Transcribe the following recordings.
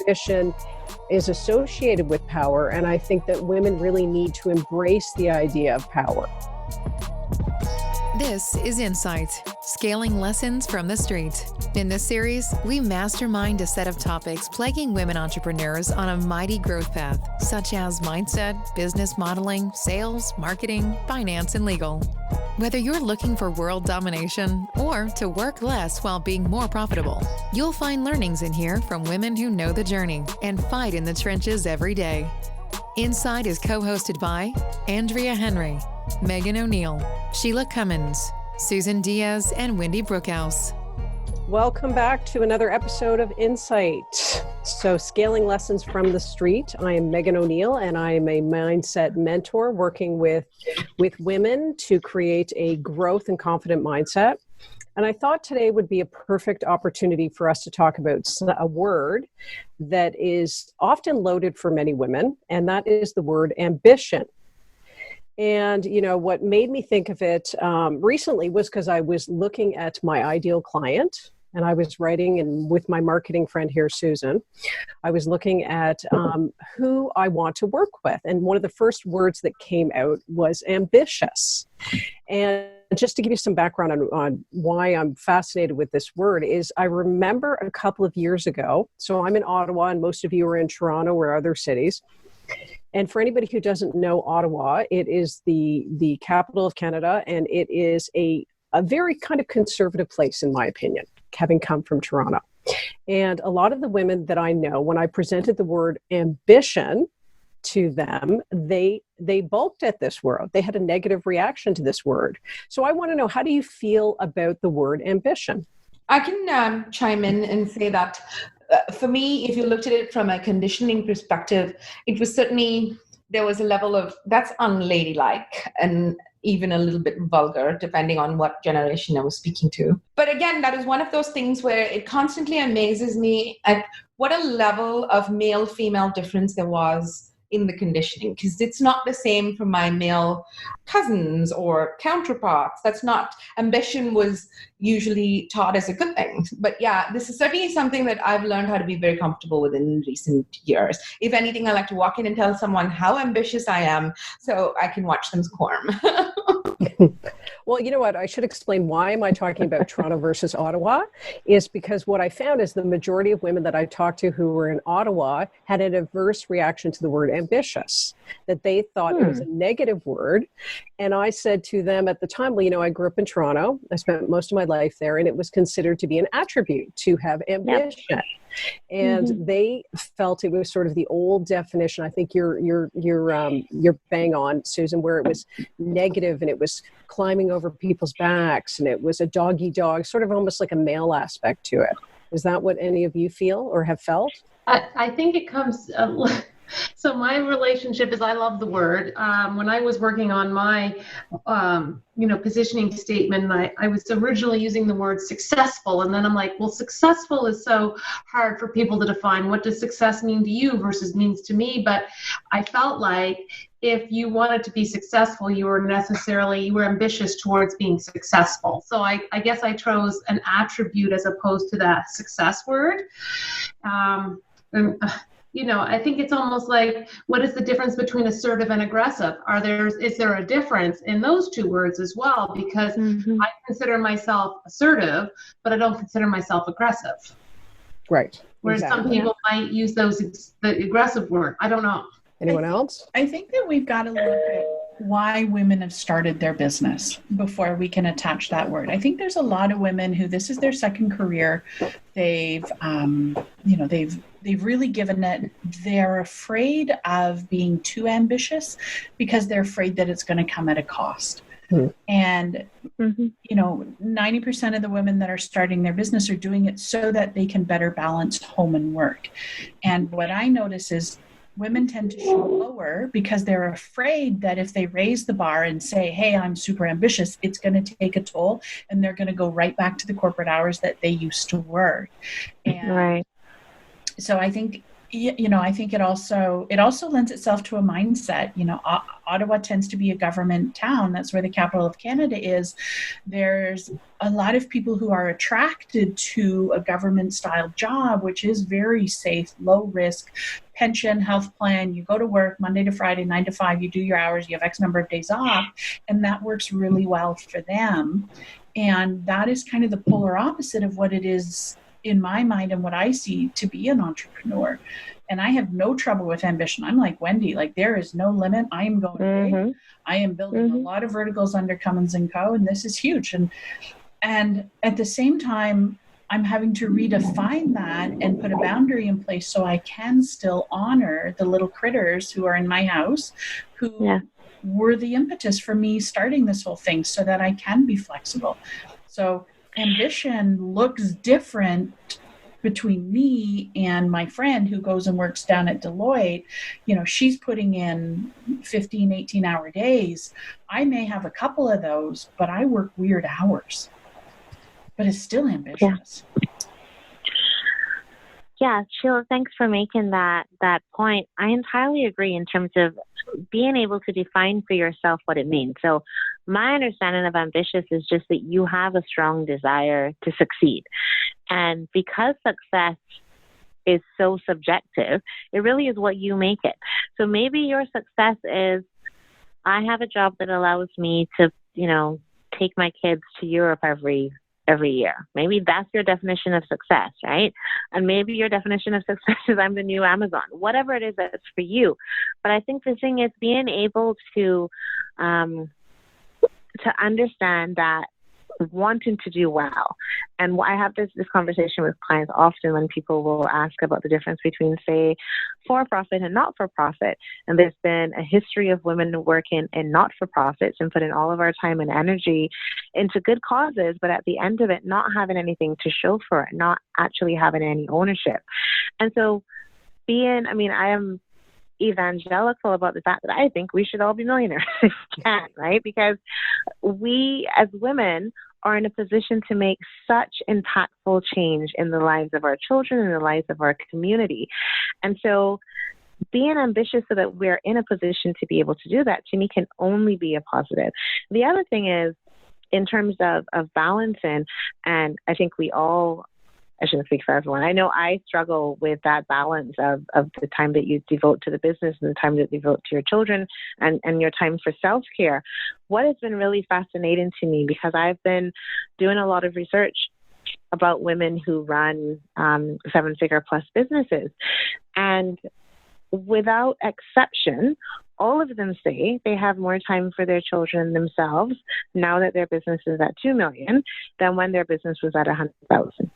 ambition is associated with power, and I think that women really need to embrace the idea of power. This is Insight, Scaling Lessons from the Street. In this series, we mastermind a set of topics plaguing women entrepreneurs on a mighty growth path, such as mindset, business modeling, sales, marketing, finance, and legal. Whether you're looking for world domination or to work less while being more profitable, you'll find learnings in here from women who know the journey and fight in the trenches every day. Insight is co-hosted by Andrea Henry, Megan O'Neill, Sheila Cummins, Susan Diaz, and Wendy Brookhouse. Welcome back to another episode of Insight. So, Scaling Lessons from the Street. I am Megan O'Neill, and I am a mindset mentor working with women to create a growth and confident mindset. And I thought today would be a perfect opportunity for us to talk about a word that is often loaded for many women, and that is the word ambition. And, you know, what made me think of it recently was because I was looking at my ideal client, and I was writing, and with my marketing friend here, Susan, I was looking at who I want to work with. And one of the first words that came out was ambitious. And just to give you some background on why I'm fascinated with this word is I remember a couple of years ago, so I'm in Ottawa and most of you are in Toronto or other cities. And for anybody who doesn't know Ottawa, it is the capital of Canada, and it is a very kind of conservative place, in my opinion, having come from Toronto. And a lot of the women that I know, when I presented the word ambition to them, they balked at this word. They had a negative reaction to this word. So I want to know, how do you feel about the word ambition? I can chime in and say that for me, if you looked at it from a conditioning perspective, it was certainly, there was a level of, that's unladylike and even a little bit vulgar, depending on what generation I was speaking to. But again, that is one of those things where it constantly amazes me at what a level of male-female difference there was in the conditioning, because it's not the same for my male cousins or counterparts. That's not, ambition was usually taught as a good thing. But yeah, this is certainly something that I've learned how to be very comfortable with in recent years. If anything, I like to walk in and tell someone how ambitious I am so I can watch them squirm. Well, you know what? I should explain why am I talking about Toronto versus Ottawa is because what I found is the majority of women that I talked to who were in Ottawa had an adverse reaction to the word ambitious, that they thought it was a negative word. And I said to them at the time, well, you know, I grew up in Toronto. I spent most of my life there, and it was considered to be an attribute to have ambition. Yep. And they felt it was sort of the old definition. I think you're bang on, Susan, where it was negative and it was climbing over people's backs and it was a doggy dog, sort of almost like a male aspect to it. Is that what any of you feel or have felt? I think it comes. So my relationship is, I love the word. When I was working on my, positioning statement, I was originally using the word successful. And then I'm like, well, successful is so hard for people to define. What does success mean to you versus means to me? But I felt like if you wanted to be successful, you were ambitious towards being successful. So I guess I chose an attribute as opposed to that success word. I think it's almost like, what is the difference between assertive and aggressive? Is there a difference in those two words as well? Because I consider myself assertive, but I don't consider myself aggressive. Right. Whereas some people might use the aggressive word. I don't know. Anyone else? I think that we've got to look at why women have started their business before we can attach that word. I think there's a lot of women who this is their second career. They've really given it. They're afraid of being too ambitious because they're afraid that it's going to come at a cost. And, 90% of the women that are starting their business are doing it so that they can better balance home and work. And what I notice is women tend to shoot lower because they're afraid that if they raise the bar and say, hey, I'm super ambitious, it's going to take a toll and they're going to go right back to the corporate hours that they used to work. And right. So I think, I think it also lends itself to a mindset. Ottawa tends to be a government town. That's where the capital of Canada is. There's a lot of people who are attracted to a government style job, which is very safe, low risk, pension, health plan. You go to work Monday to Friday, 9 to 5, you do your hours, you have X number of days off, and that works really well for them. And that is kind of the polar opposite of what it is in my mind and what I see to be an entrepreneur. And I have no trouble with ambition. I'm like Wendy, like there is no limit. I am going big. I am building a lot of verticals under Cummins & Co. And this is huge. And at the same time, I'm having to redefine that and put a boundary in place so I can still honor the little critters who are in my house, who were the impetus for me starting this whole thing, so that I can be flexible. So ambition looks different between me and my friend who goes and works down at Deloitte. She's putting in 15, 18-hour days. I may have a couple of those, but I work weird hours. But it's still ambitious. Yeah, Sheila, thanks for making that point. I entirely agree in terms of being able to define for yourself what it means. So my understanding of ambitious is just that you have a strong desire to succeed. And because success is so subjective, it really is what you make it. So maybe your success is, I have a job that allows me to, take my kids to Europe every year. Maybe that's your definition of success, right? And maybe your definition of success is I'm the new Amazon, whatever it is that's for you. But I think the thing is being able to understand that wanting to do well. And I have this conversation with clients often when people will ask about the difference between, say, for-profit and not-for-profit. And there's been a history of women working in not-for-profits and putting all of our time and energy into good causes, but at the end of it, not having anything to show for it, not actually having any ownership. And so I am evangelical about the fact that I think we should all be millionaires if we can, right? Because we as women are in a position to make such impactful change in the lives of our children and the lives of our community. And so being ambitious so that we're in a position to be able to do that, to me, can only be a positive. The other thing is, in terms of balancing, and I think I shouldn't speak for everyone. I know I struggle with that balance of the time that you devote to the business and the time that you devote to your children and your time for self-care. What has been really fascinating to me, because I've been doing a lot of research about women who run 7-figure plus businesses. And without exception, all of them say they have more time for their children themselves now that their business is at 2 million than when their business was at 100,000.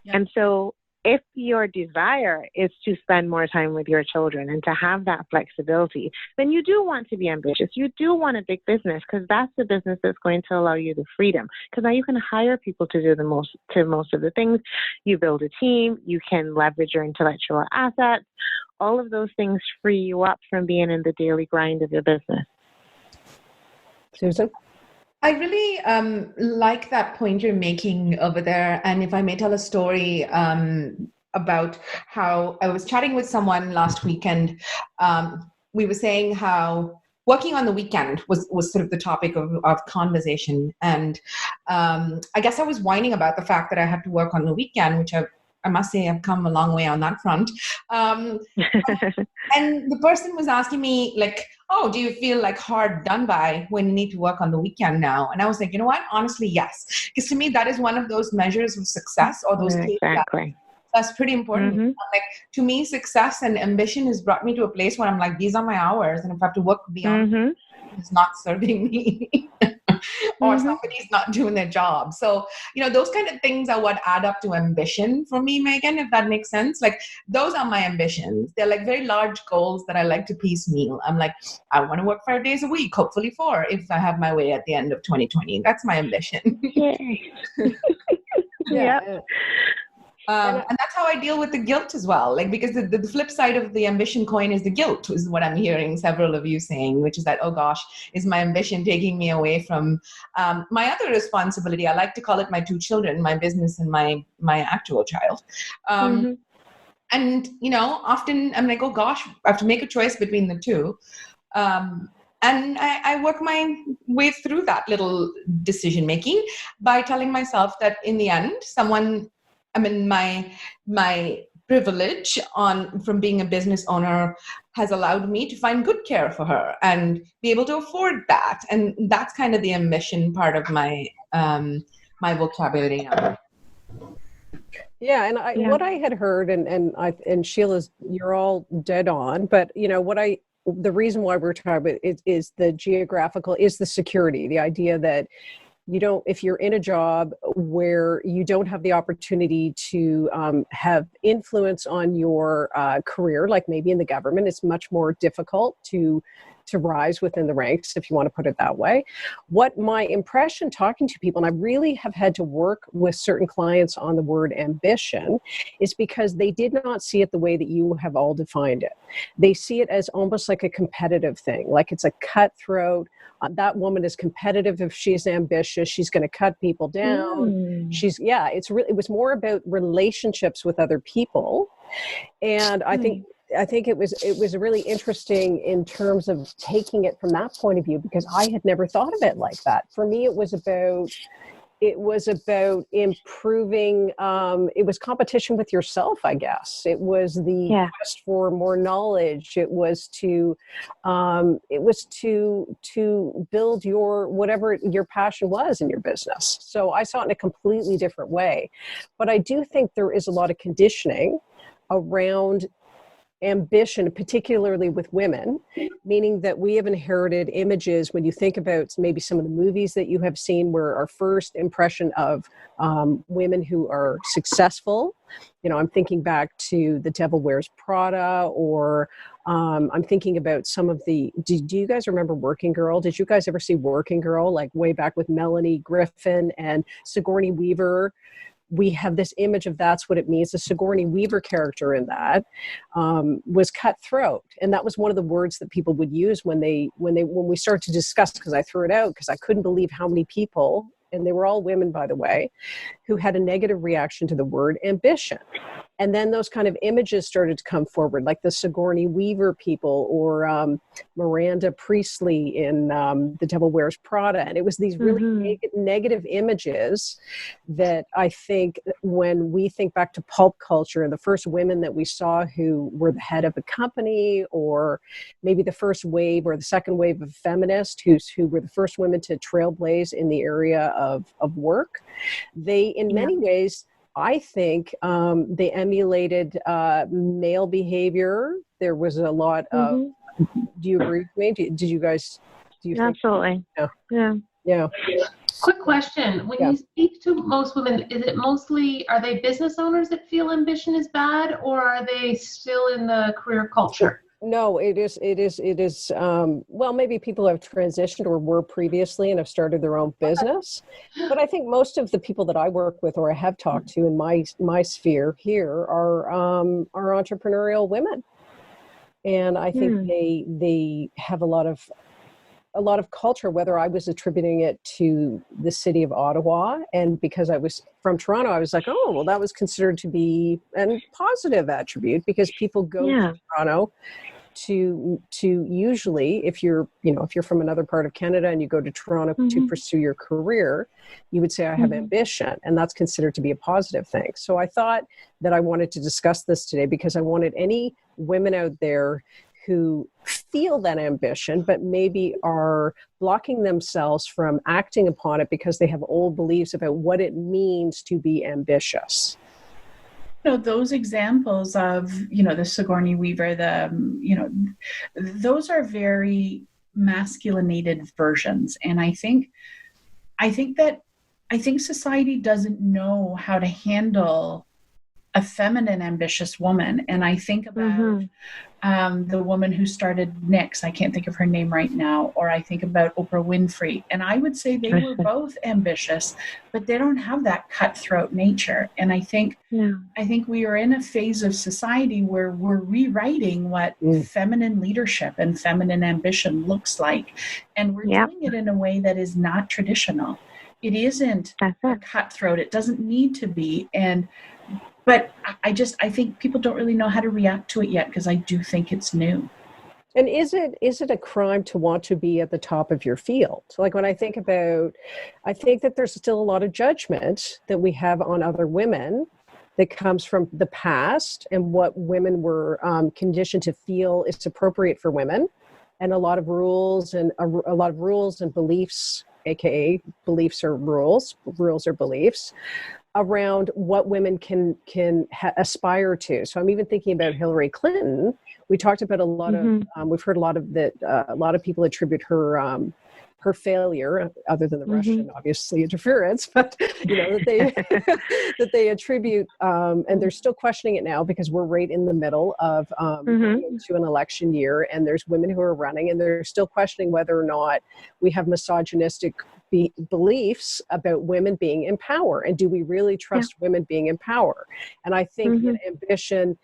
Yep. And so if your desire is to spend more time with your children and to have that flexibility, then you do want to be ambitious. You do want a big business, because that's the business that's going to allow you the freedom. Because now you can hire people to do most of the things. You build a team. You can leverage your intellectual assets. All of those things free you up from being in the daily grind of your business. Susan? I really like that point you're making over there. And if I may tell a story about how I was chatting with someone last weekend, we were saying how working on the weekend was sort of the topic of conversation. And I guess I was whining about the fact that I had to work on the weekend, which I must say I've come a long way on that front. And the person was asking me, like, oh, do you feel like hard done by when you need to work on the weekend now? And I was like, you know what? Honestly, yes. Because to me, that is one of those measures of success, or those exactly. That's pretty important. Mm-hmm. Like, to me, success and ambition has brought me to a place where I'm like, these are my hours. And if I have to work beyond, it's not serving me. Or somebody's not doing their job. So, those kind of things are what add up to ambition for me, Megan, if that makes sense. Like, those are my ambitions. They're like very large goals that I like to piecemeal. I'm like, I want to work 5 days a week, hopefully 4, if I have my way at the end of 2020. That's my ambition. Yeah. And that's how I deal with the guilt as well. Like, because the flip side of the ambition coin is the guilt, is what I'm hearing several of you saying, which is that, oh gosh, is my ambition taking me away from my other responsibility? I like to call it my 2 children, my business and my actual child. And, often I'm like, oh gosh, I have to make a choice between the two. And I work my way through that little decision making by telling myself that in the end, my privilege from being a business owner has allowed me to find good care for her and be able to afford that. And that's kind of the ambition part of my my vocabulary now. Yeah, and what I had heard, and Sheila's, you're all dead on, but the reason why we're talking about it is the geographical, is the security, the idea that if you're in a job where you don't have the opportunity to have influence on your career, like maybe in the government, it's much more difficult to rise within the ranks, if you want to put it that way. What my impression talking to people, and I really have had to work with certain clients on the word ambition, is because they did not see it the way that you have all defined it. They see it as almost like a competitive thing, like it's a cutthroat. That woman is competitive. If she's ambitious, she's going to cut people down. It was more about relationships with other people. And I think it was really interesting in terms of taking it from that point of view, because I had never thought of it like that. For me, it was about improving. It was competition with yourself, I guess. It was the quest for more knowledge. It was to build whatever your passion was in your business. So I saw it in a completely different way. But I do think there is a lot of conditioning around ambition, particularly with women, meaning that we have inherited images. When you think about maybe some of the movies that you have seen, where our first impression of women who are successful, I'm thinking back to The Devil Wears Prada, or I'm thinking about some of do you guys remember Working Girl? Did you guys ever see Working Girl, like way back with Melanie Griffin and Sigourney Weaver? We have this image of that's what it means. The Sigourney Weaver character in that was cutthroat, and that was one of the words that people would use when we started to discuss. Because I threw it out because I couldn't believe how many people, and they were all women, by the way, who had a negative reaction to the word ambition. And then those kind of images started to come forward, like the Sigourney Weaver people, or Miranda Priestley in The Devil Wears Prada. And it was these really negative images that I think when we think back to pulp culture, the first women that we saw who were the head of a company, or maybe the first wave or the second wave of feminists who were the first women to trailblaze in the area of work, they in many ways, I think they emulated male behavior. There was a lot of, do you agree with me? Did you guys, do you Absolutely. think? Yeah. Quick question. When you speak to most women, is it mostly, are they business owners that feel ambition is bad, or are they still in the career culture? No, it is. Well, maybe people have transitioned or were previously and have started their own business. But I think most of the people that I work with or I have talked to in my sphere here are entrepreneurial women. And I think they have a lot of culture, whether I was attributing it to the city of Ottawa, and because I was from Toronto, I was like, oh, well, that was considered to be a positive attribute, because people go to Toronto to usually, if you're from another part of Canada and you go to Toronto to pursue your career, you would say, I have ambition, and that's considered to be a positive thing. So I thought that I wanted to discuss this today because I wanted any women out there who feel that ambition, but maybe are blocking themselves from acting upon it because they have old beliefs about what it means to be ambitious. Those examples of, the Sigourney Weaver, those are very masculinated versions. And I think society doesn't know how to handle a feminine, ambitious woman. And I think about the woman who started Nix. I can't think of her name right now. Or I think about Oprah Winfrey. And I would say they were both ambitious, but they don't have that cutthroat nature. And I think we are in a phase of society where we're rewriting what feminine leadership and feminine ambition looks like. And we're doing it in a way that is not traditional. It isn't a cutthroat. It doesn't need to be. And but I think people don't really know how to react to it yet, because I do think it's new. And is it a crime to want to be at the top of your field? Like when I think that there's still a lot of judgment that we have on other women that comes from the past and what women were conditioned to feel is appropriate for women, and a lot of rules and beliefs, aka beliefs or rules or beliefs, around what women can aspire to. So I'm even thinking about Hillary Clinton. We talked about a lot of, we've heard a lot of that. A lot of people attribute her failure, other than the Russian, obviously, interference, but that they attribute, and they're still questioning it now because we're right in the middle of to an election year, and there's women who are running, and they're still questioning whether or not we have misogynistic beliefs about women being in power, and do we really trust women being in power? And I think that ambition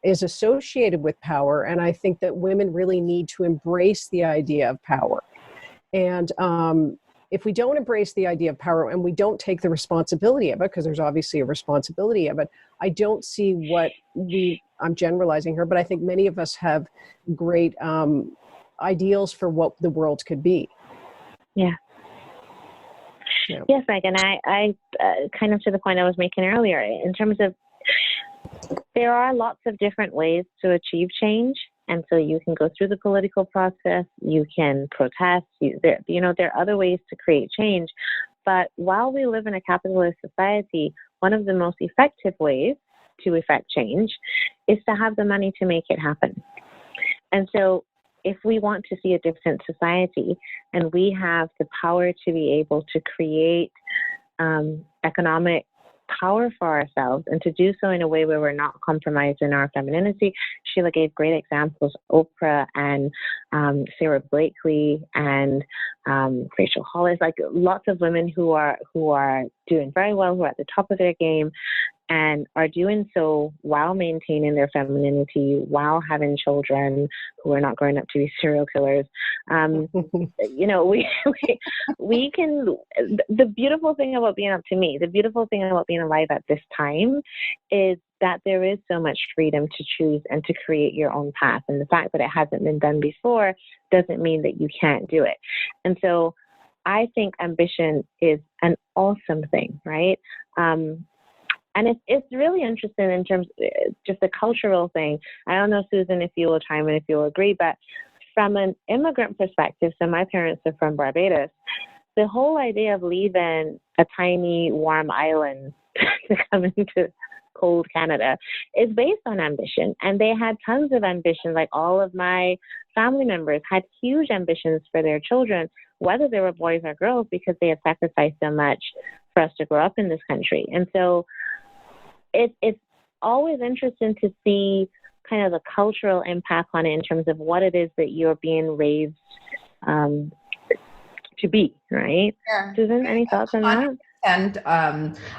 is associated with power, and I think that women really need to embrace the idea of power. And if we don't embrace the idea of power and we don't take the responsibility of it, because there's obviously a responsibility of it, I don't see I'm generalizing here, but I think many of us have great ideals for what the world could be. Yeah. Yes, Megan, I kind of to the point I was making earlier, in terms of there are lots of different ways to achieve change. And so you can go through the political process, you can protest, there are other ways to create change. But while we live in a capitalist society, one of the most effective ways to effect change is to have the money to make it happen. And so if we want to see a different society and we have the power to be able to create economic power for ourselves, and to do so in a way where we're not compromised in our femininity. Sheila gave great examples, Oprah and Sarah Blakely and Rachel Hollis, like lots of women who are doing very well, who are at the top of their game, and are doing so while maintaining their femininity, while having children who are not growing up to be serial killers. We can, the beautiful thing about being the beautiful thing about being alive at this time is that there is so much freedom to choose and to create your own path. And the fact that it hasn't been done before doesn't mean that you can't do it. And so I think ambition is an awesome thing, right? And it's really interesting in terms of just a cultural thing. I don't know, Susan, if you will chime in, if you'll agree, but from an immigrant perspective, so my parents are from Barbados, the whole idea of leaving a tiny, warm island to come into cold Canada is based on ambition. And they had tons of ambition. Like all of my family members had huge ambitions for their children, whether they were boys or girls, because they had sacrificed so much for us to grow up in this country. And so it's always interesting to see kind of the cultural impact on it in terms of what it is that you're being raised to be, right? Yeah. Susan, any thoughts on that? And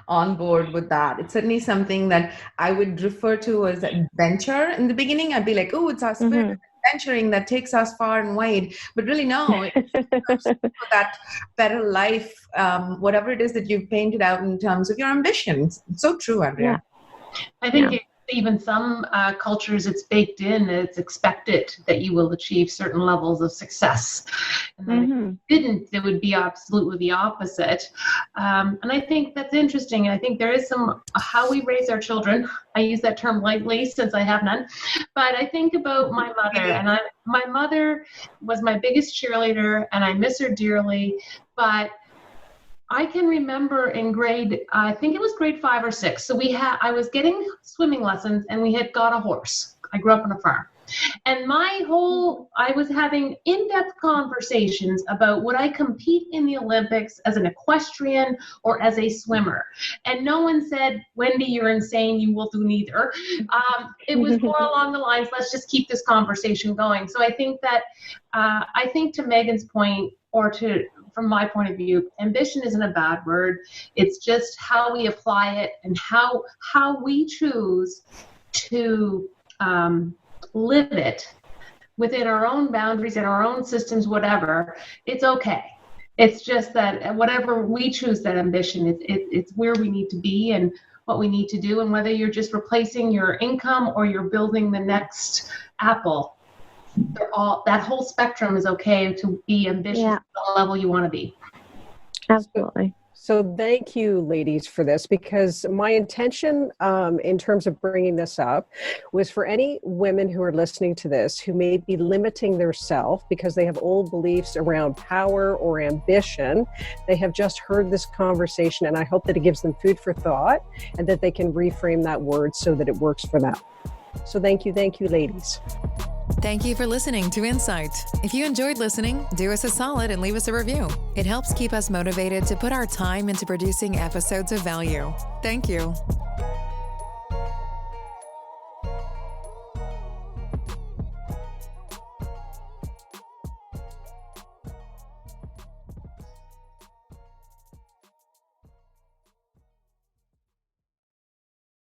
on board with that. It's certainly something that I would refer to as adventure. In the beginning, I'd be like, oh, it's our spirit of adventuring that takes us far and wide. But really, no, it's for that better life, whatever it is that you've painted out in terms of your ambitions. It's so true, Andrea. Yeah. I think even some cultures, it's baked in, it's expected that you will achieve certain levels of success. And then if you didn't, it would be absolutely the opposite. And I think that's interesting. I think there is some, how we raise our children. I use that term lightly since I have none. But I think about my mother, and my mother was my biggest cheerleader, and I miss her dearly. But I can remember in I think it was grade 5 or 6. So I was getting swimming lessons, and we had got a horse. I grew up on a farm. And I was having in-depth conversations about would I compete in the Olympics as an equestrian or as a swimmer. And no one said, Wendy, you're insane, you will do neither. It was more along the lines, let's just keep this conversation going. So I think that, to Megan's point, from my point of view, ambition isn't a bad word. It's just how we apply it and how we choose to live it within our own boundaries and our own systems, whatever. It's okay. It's just that whatever we choose that ambition, it's where we need to be, and what we need to do. And whether you're just replacing your income or you're building the next Apple, that whole spectrum is okay to be ambitious at the level you want to be. Absolutely. So thank you, ladies, for this, because my intention in terms of bringing this up was for any women who are listening to this who may be limiting their self because they have old beliefs around power or ambition. They have just heard this conversation, and I hope that it gives them food for thought and that they can reframe that word so that it works for them. So thank you, ladies. Thank you for listening to Insight. If you enjoyed listening, do us a solid and leave us a review. It helps keep us motivated to put our time into producing episodes of value. Thank you.